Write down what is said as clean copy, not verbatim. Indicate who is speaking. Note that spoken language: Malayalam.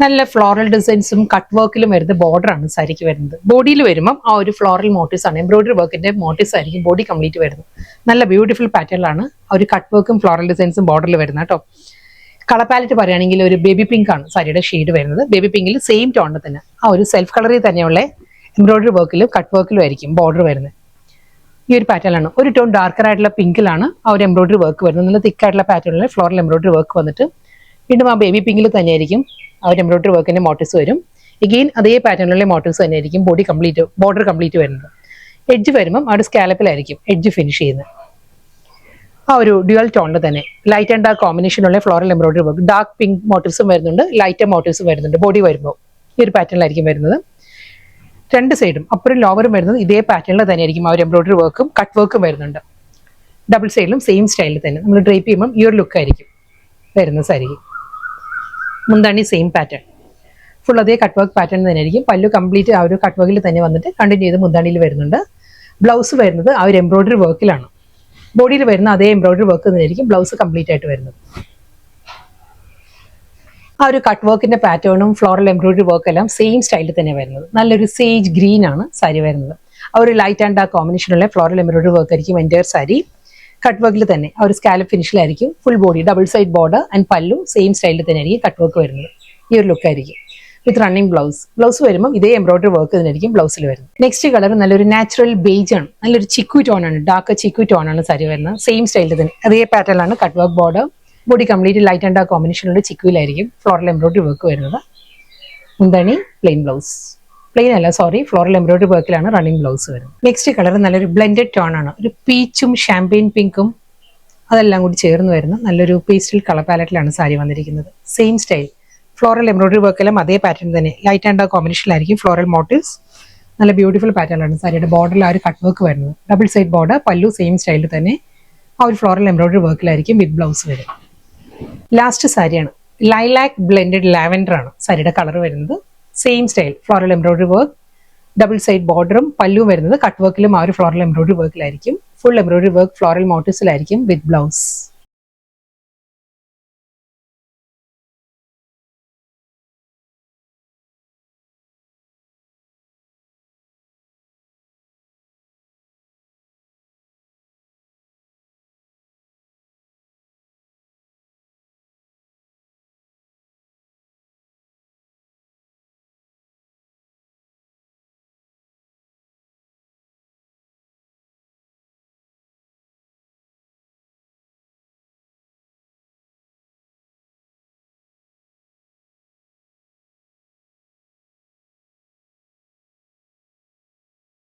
Speaker 1: നല്ല ഫ്ലോറൽ ഡിസൈൻസും കട്ട് വർക്കിലും വരുന്ന ബോർഡർ ആണ് സാരിക്ക് വരുന്നത്. ബോഡിയിൽ വരുമ്പോൾ ആ ഒരു ഫ്ലോറൽ മോട്ടീവ്സ് ആണ്, എംബ്രോയിഡറി വർക്കിന്റെ മോട്ടീവ്സ് ആയിരിക്കും ബോഡി കംപ്ലീറ്റ് വരുന്നത്. നല്ല ബ്യൂട്ടിഫുൾ പാറ്റേണിലാണ് ആ ഒരു കട്ട് വർക്കും ഫ്ലോറൽ ഡിസൈൻസും ബോർഡറിൽ വരുന്നത് കേട്ടോ. കളർ പാലറ്റ് പറയുകയാണെങ്കിൽ ഒരു ബേബി പിങ്ക് ആണ് സാരിയുടെ ഷെയ്ഡ് വരുന്നത്. ബേബി പിങ്കിൽ സെയിം ടോണിൽ തന്നെ ആ ഒരു സെൽഫ് കളറിൽ തന്നെയുള്ള എംബ്രോയിഡറി വർക്കിലും കട്ട് വർക്കിലും ആയിരിക്കും ബോർഡർ വരുന്നത്. ഈ ഒരു പാറ്റേണിലാണ് ഒരു ടോൺ ഡാർക്കർ ആയിട്ടുള്ള പിങ്കിലാണ് ആ ഒരു എംബ്രോയിഡറി വർക്ക് വരുന്നത്. നല്ല തിക്കായിട്ടുള്ള പാറ്റേണിൽ ഫ്ലോറൽ എംബ്രോയിഡറി വർക്ക് വന്നിട്ട് വീണ്ടും ആ ബേബി പിങ്കിൽ തന്നെയായിരിക്കും ആ ഒരു എംബ്രോയിഡറി വർക്കിന്റെ മോട്ടീവ്സ് വരും. എഗെയിൻ അതേ പാറ്റേണിലുള്ള മോട്ടീവ്സ് തന്നെയായിരിക്കും ബോഡി കംപ്ലീറ്റ് ബോർഡർ കംപ്ലീറ്റ് വരുന്നത്. എഡ്ജ് വരുമ്പം ആ ഒരു സ്കാലപ്പിലായിരിക്കും എഡ്ജ് ഫിനിഷ് ചെയ്യുന്നത്. ആ ഒരു ഡ്യുവൽ ടോണിൽ തന്നെ ലൈറ്റ് ആൻഡ് ഡാർക്ക് കോമ്പിനേഷനുള്ള floral embroidery work, dark pink മോട്ടീവ്സും വരുന്നുണ്ട്, ലൈറ്റ് മോട്ടീവ്സും വരുന്നുണ്ട്. ബോഡി വരുമ്പോൾ ഈ ഒരു പാറ്റേണിലായിരിക്കും വരുന്നത്. രണ്ട് സൈഡും അപ്പറും ലോവറും വരുന്നത് ഇതേ പാറ്റേണിൽ തന്നെയായിരിക്കും ആ ഒരു എംബ്രോയിഡറി വർക്കും കട്ട് വർക്കും വരുന്നുണ്ട്. ഡബിൾ സൈഡിലും സെയിം സ്റ്റൈലിൽ തന്നെ നമ്മൾ ഡ്രേപ്പ് ചെയ്യുമ്പം ഈ ഒരു ലുക്ക് ആയിരിക്കും വരുന്ന സാരിക്ക്. മുന്താണി സെയിം പാറ്റേൺ, ഫുൾ അതേ കട്ട് വർക്ക് പാറ്റേൺ തന്നെയായിരിക്കും. പല്ലു കംപ്ലീറ്റ് ആ ഒരു കട്ട് വർക്കിൽ തന്നെ വന്നിട്ട് കണ്ടിന്യൂ ചെയ്ത് മുന്താണിയിൽ വരുന്നുണ്ട്. ബ്ലൗസ് വരുന്നത് ആ ഒരു എംബ്രോയിഡറി വർക്കിലാണ്. ബോഡിയിൽ വരുന്ന അതേ എംബ്രോയിഡറി വർക്ക് തന്നെയായിരിക്കും ബ്ലൗസ് കംപ്ലീറ്റ് ആയിട്ട് വരുന്നത്. ആ ഒരു കട്ട് വർക്കിന്റെ പാറ്റേണും ഫ്ലോറൽ എംബ്രോയിഡറി വർക്ക് എല്ലാം സെയിം സ്റ്റൈലിൽ തന്നെ വരുന്നത്. നല്ലൊരു സേജ് ഗ്രീൻ ആണ് സാരി വരുന്നത്. ആ ഒരു ലൈറ്റ് ആൻഡ് ഡാർക്ക് കോമ്പിനേഷനുള്ള ഫ്ലോറൽ എംബ്രോയിഡറി വർക്ക് ആയിരിക്കും എൻ്റയർ സാരി. കട്ട് വർക്കിൽ തന്നെ ആ ഒരു സ്കാലപ്പ് ഫിനിഷിലായിരിക്കും. Full body double side border and pallu same സ്റ്റൈലിൽ തന്നെ ആയിരിക്കും കട്ട് വർക്ക് വരുന്നത്. ഈ ഒരു ലുക്ക് ആയിരിക്കും വിത്ത് റണ്ണിങ് ബ്ലൗസ്. ബ്ലൗസ് വരുമ്പോൾ ഇതേ എംബ്രോയിഡറി വർക്ക് തന്നെയായിരിക്കും ബ്ലൗസിൽ വരുന്നത്. നെക്സ്റ്റ് കളർ നല്ലൊരു നാച്ചുറൽ ബേജ് ആണ്, നല്ലൊരു ചിക്കു ടോൺ ആണ്, ഡാർക്ക് ചിക്കു ടോൺ ആണ് സാരി വരുന്നത്. സെയിം സ്റ്റൈലിൽ തന്നെ അതേ പാറ്റേണിലാണ് cut work border. Body complete light and dark കോമ്പിനേഷനുള്ള ചിക്കുവിലായിരിക്കും ഫ്ലോറൽ എംബ്രോയിഡറി വർക്ക് വരുന്നത്. മുന്താണി പ്ലെയിൻ ബ്ലൗസ്, പ്ലെയിൻ അല്ല സോറി, ഫ്ലോറൽ എംബ്രോയിഡറി വർക്കിലാണ് റണ്ണിങ് ബ്ലൗസ് വരുന്നത്. നെക്സ്റ്റ് കളർ നല്ലൊരു ബ്ലെൻഡഡ് ടോൺ ആണ്, ഒരു പീച്ചും ഷാമ്പെയിൻ പിങ്കും അതെല്ലാം കൂടി ചേർന്ന് വരുന്ന നല്ലൊരു പേസ്റ്റൽ കളർ പാലറ്റിലാണ് സാരി വന്നിരിക്കുന്നത്. സെയിം സ്റ്റൈൽ ഫ്ലോറൽ എംബ്രോയിഡറി വർക്കെല്ലാം അതേ പാറ്റേൺ തന്നെ ലൈറ്റ് ആൻഡ് ഡാർക്ക് കോമ്പിനേഷനിലായിരിക്കും ഫ്ലോറൽ മോട്ടീവ്സ്. നല്ല ബ്യൂട്ടിഫുൾ പാറ്റേണാണ് സാരിയുടെ ബോർഡറിൽ ആ ഒരു കട്ട് വർക്ക് വരുന്നത്. Double side border, pallu same സ്റ്റൈലിൽ തന്നെ ആ ഒരു ഫ്ലോറൽ എംബ്രോയിഡറി വർക്കിലായിരിക്കും വിത്ത് ബ്ലൗസ് വരും. ലാസ്റ്റ് സാരിയാണ് ലൈലാക്ക് ബ്ലെൻഡഡ് ലാവൻഡർ ആണ് സാരിയുടെ കളർ വരുന്നത്. Same style floral embroidery work, double side ബോർഡറും പല്ലുവും വരുന്നത് കട്ട് വർക്കിലും ആ ഒരു ഫ്ലോറൽ എംബ്രോയിഡറി വർക്കിലായിരിക്കും. ഫുൾ എംബ്രോയിഡറി വർക്ക് ഫ്ലോറൽ മോട്ടീവ്സിലായിരിക്കും വിത്ത് ബ്ലൗസ്.